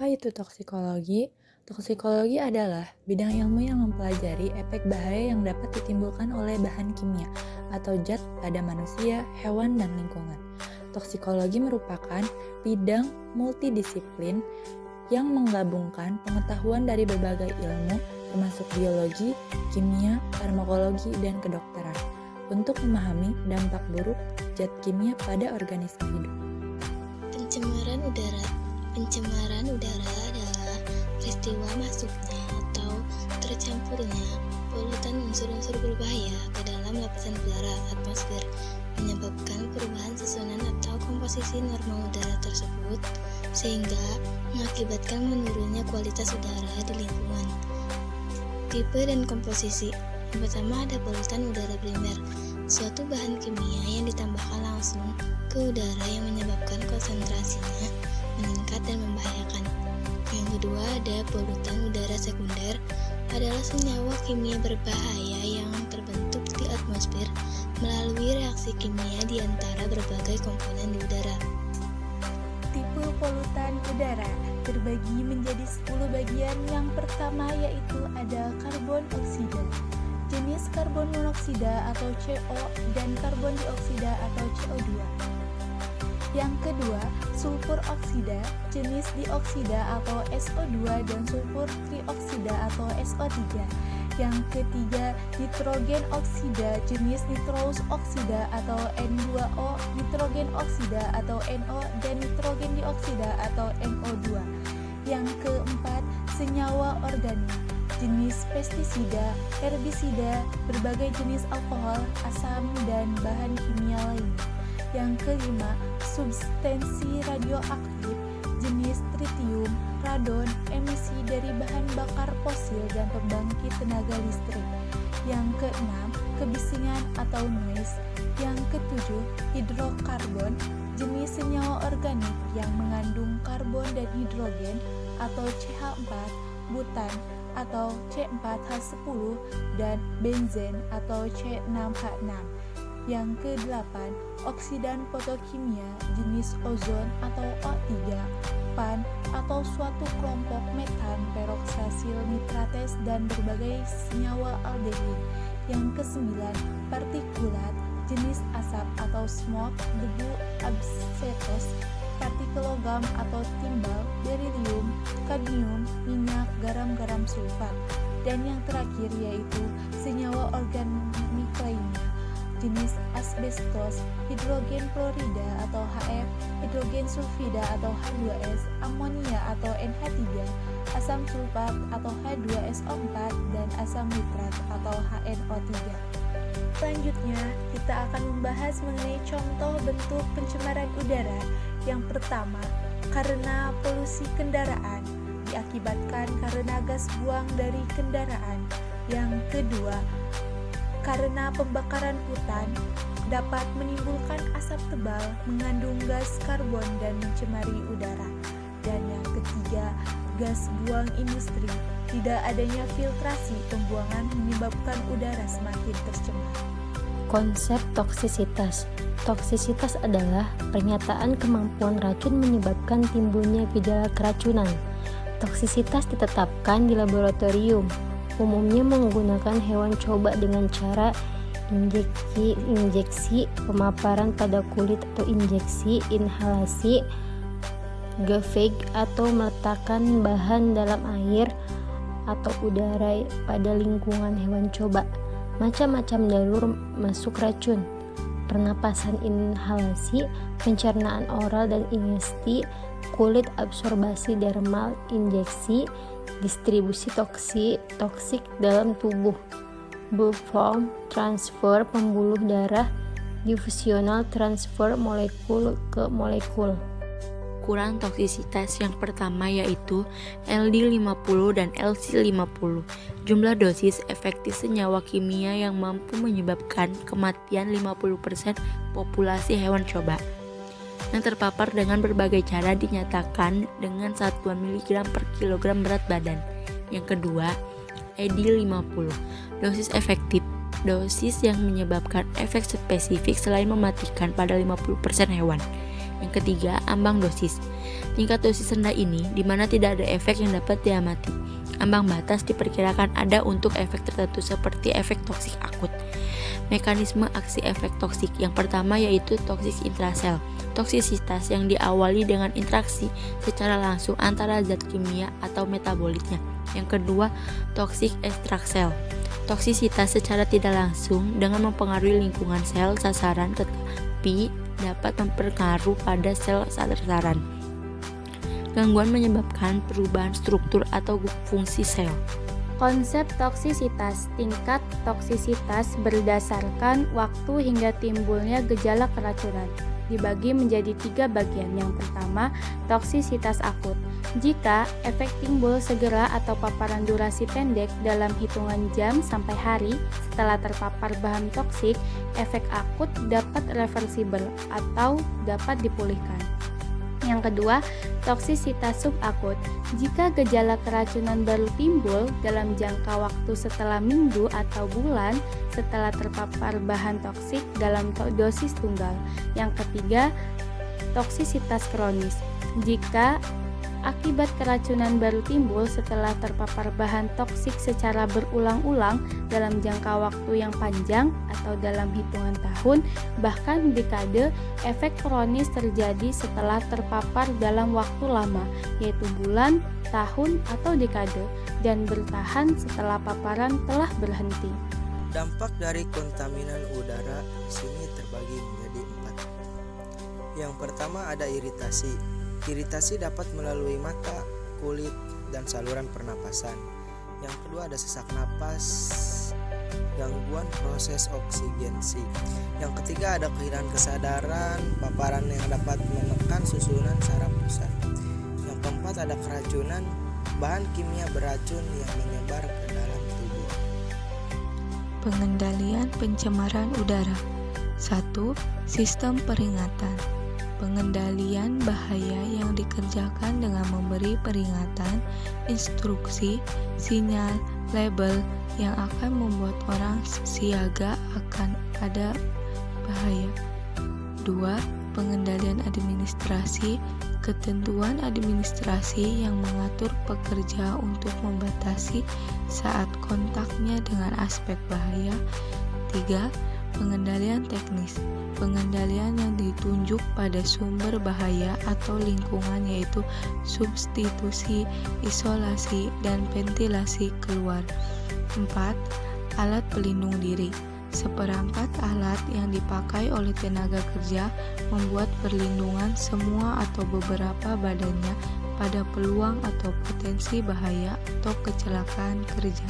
Apa itu toksikologi? Toksikologi adalah bidang ilmu yang mempelajari efek bahaya yang dapat ditimbulkan oleh bahan kimia atau zat pada manusia, hewan, dan lingkungan. Toksikologi merupakan bidang multidisiplin yang menggabungkan pengetahuan dari berbagai ilmu, termasuk biologi, kimia, farmakologi, dan kedokteran, untuk memahami dampak buruk zat kimia pada organisme hidup. Pencemaran udara adalah peristiwa masuknya atau tercampurnya polutan unsur-unsur berbahaya ke dalam lapisan udara atmosfer, menyebabkan perubahan susunan atau komposisi normal udara tersebut, sehingga mengakibatkan menurunnya kualitas udara di lingkungan. Tipe dan komposisi. Yang pertama ada polutan udara primer, suatu bahan kimia yang ditambahkan langsung ke udara yang menyebabkan konsentrasinya meningkat dan membahayakan. Yang kedua ada polutan udara sekunder, adalah senyawa kimia berbahaya yang terbentuk di atmosfer melalui reaksi kimia di antara berbagai komponen di udara. Tipe polutan udara terbagi menjadi 10 bagian. Yang pertama yaitu ada karbon oksida, jenis karbon monoksida atau CO, dan karbon dioksida atau CO2. Yang kedua, sulfur oksida, jenis dioksida atau SO2, dan sulfur trioksida atau SO3. Yang ketiga, nitrogen oksida, jenis nitrous oksida atau N2O, nitrogen oksida atau NO, dan nitrogen dioksida atau NO2. Yang keempat, senyawa organik, jenis pestisida, herbisida, berbagai jenis alkohol, asam, dan bahan kimia lainnya. Yang kelima, substansi radioaktif, jenis tritium, radon, emisi dari bahan bakar fosil dan pembangkit tenaga listrik. Yang keenam, kebisingan atau noise. Yang ketujuh, hidrokarbon, jenis senyawa organik yang mengandung karbon dan hidrogen atau CH4, butan atau C4H10, dan benzen atau C6H6. Yang kedelapan, oksidan fotokimia jenis ozon atau O3, pan atau suatu kelompok metan peroksasil nitrates, dan berbagai senyawa aldehid. Yang kesembilan, partikulat jenis asap atau smoke, debu, asetos, partikel logam atau timbal, berilium, kadmium, minyak, garam sulfat. Dan yang terakhir yaitu senyawa organik lainnya, jenis asbestos, hidrogen fluorida atau HF, hidrogen sulfida atau H2S, amonia atau NH3, asam sulfat atau H2SO4, dan asam nitrat atau HNO3. Selanjutnya, kita akan membahas mengenai contoh bentuk pencemaran udara. Yang pertama, karena polusi kendaraan, diakibatkan karena gas buang dari kendaraan. Yang kedua, karena pembakaran hutan, dapat menimbulkan asap tebal mengandung gas karbon dan mencemari udara. Dan yang ketiga, gas buang industri, tidak adanya filtrasi pembuangan menyebabkan udara semakin tercemar. Konsep toksisitas. Toksisitas adalah pernyataan kemampuan racun menyebabkan timbulnya gejala keracunan. Toksisitas ditetapkan di laboratorium, umumnya menggunakan hewan coba dengan cara injeksi pemaparan pada kulit atau injeksi inhalasi, GVAG, atau meletakkan bahan dalam air atau udara pada lingkungan hewan coba. Macam-macam jalur masuk racun: pernapasan inhalasi, pencernaan oral dan ingesti, kulit absorbasi dermal, injeksi, distribusi toksik dalam tubuh, blood-brain transfer, pembuluh darah, diffusional transfer, molekul ke molekul. Ukuran toksisitas yang pertama yaitu LD50 dan LC50. Jumlah dosis efektif senyawa kimia yang mampu menyebabkan kematian 50% populasi hewan coba yang terpapar dengan berbagai cara dinyatakan dengan satuan miligram per kilogram berat badan. Yang kedua, ED50. Dosis efektif, dosis yang menyebabkan efek spesifik selain mematikan pada 50% hewan. Yang ketiga, ambang dosis. Tingkat dosis rendah ini di mana tidak ada efek yang dapat diamati. Ambang batas diperkirakan ada untuk efek tertentu seperti efek toksik akut. Mekanisme aksi efek toksik yang pertama yaitu toksis intrasel. Toksisitas yang diawali dengan interaksi secara langsung antara zat kimia atau metabolitnya. Yang kedua, toksik ekstraksel. Toksisitas secara tidak langsung dengan mempengaruhi lingkungan sel sasaran tetapi dapat mempengaruhi pada sel sasaran. Gangguan menyebabkan perubahan struktur atau fungsi sel. Konsep toksisitas. Tingkat toksisitas berdasarkan waktu hingga timbulnya gejala keracunan. Dibagi menjadi 3 bagian. Yang pertama, toksisitas akut. Jika efek timbul segera atau paparan durasi pendek dalam hitungan jam sampai hari setelah terpapar bahan toksik, efek akut dapat reversibel atau dapat dipulihkan. Yang kedua, toksisitas subakut. Jika gejala keracunan baru timbul dalam jangka waktu setelah minggu atau bulan setelah terpapar bahan toksik dalam dosis tunggal. Yang ketiga, toksisitas kronis. Jika akibat keracunan baru timbul setelah terpapar bahan toksik secara berulang-ulang dalam jangka waktu yang panjang atau dalam hitungan tahun, bahkan dekade, efek kronis terjadi setelah terpapar dalam waktu lama, yaitu bulan, tahun, atau dekade, dan bertahan setelah paparan telah berhenti. Dampak dari kontaminan udara di sini terbagi menjadi 4. Yang pertama ada iritasi. Iritasi dapat melalui mata, kulit, dan saluran pernapasan. Yang kedua ada sesak napas, gangguan proses oksigenasi. Yang ketiga ada kehilangan kesadaran, paparan yang dapat menekan susunan saraf pusat. Yang keempat ada keracunan, bahan kimia beracun yang menyebar ke dalam tubuh. Pengendalian pencemaran udara. 1. Sistem peringatan. Pengendalian bahaya yang dikerjakan dengan memberi peringatan, instruksi, sinyal, label yang akan membuat orang siaga akan ada bahaya. 2. Pengendalian administrasi. Ketentuan administrasi yang mengatur pekerja untuk membatasi saat kontaknya dengan aspek bahaya. 3. Pengendalian teknis. Pengendalian yang ditunjuk pada sumber bahaya atau lingkungan yaitu substitusi, isolasi, dan ventilasi keluar. 4. Alat pelindung diri. Seperangkat alat yang dipakai oleh tenaga kerja membuat perlindungan semua atau beberapa badannya pada peluang atau potensi bahaya atau kecelakaan kerja.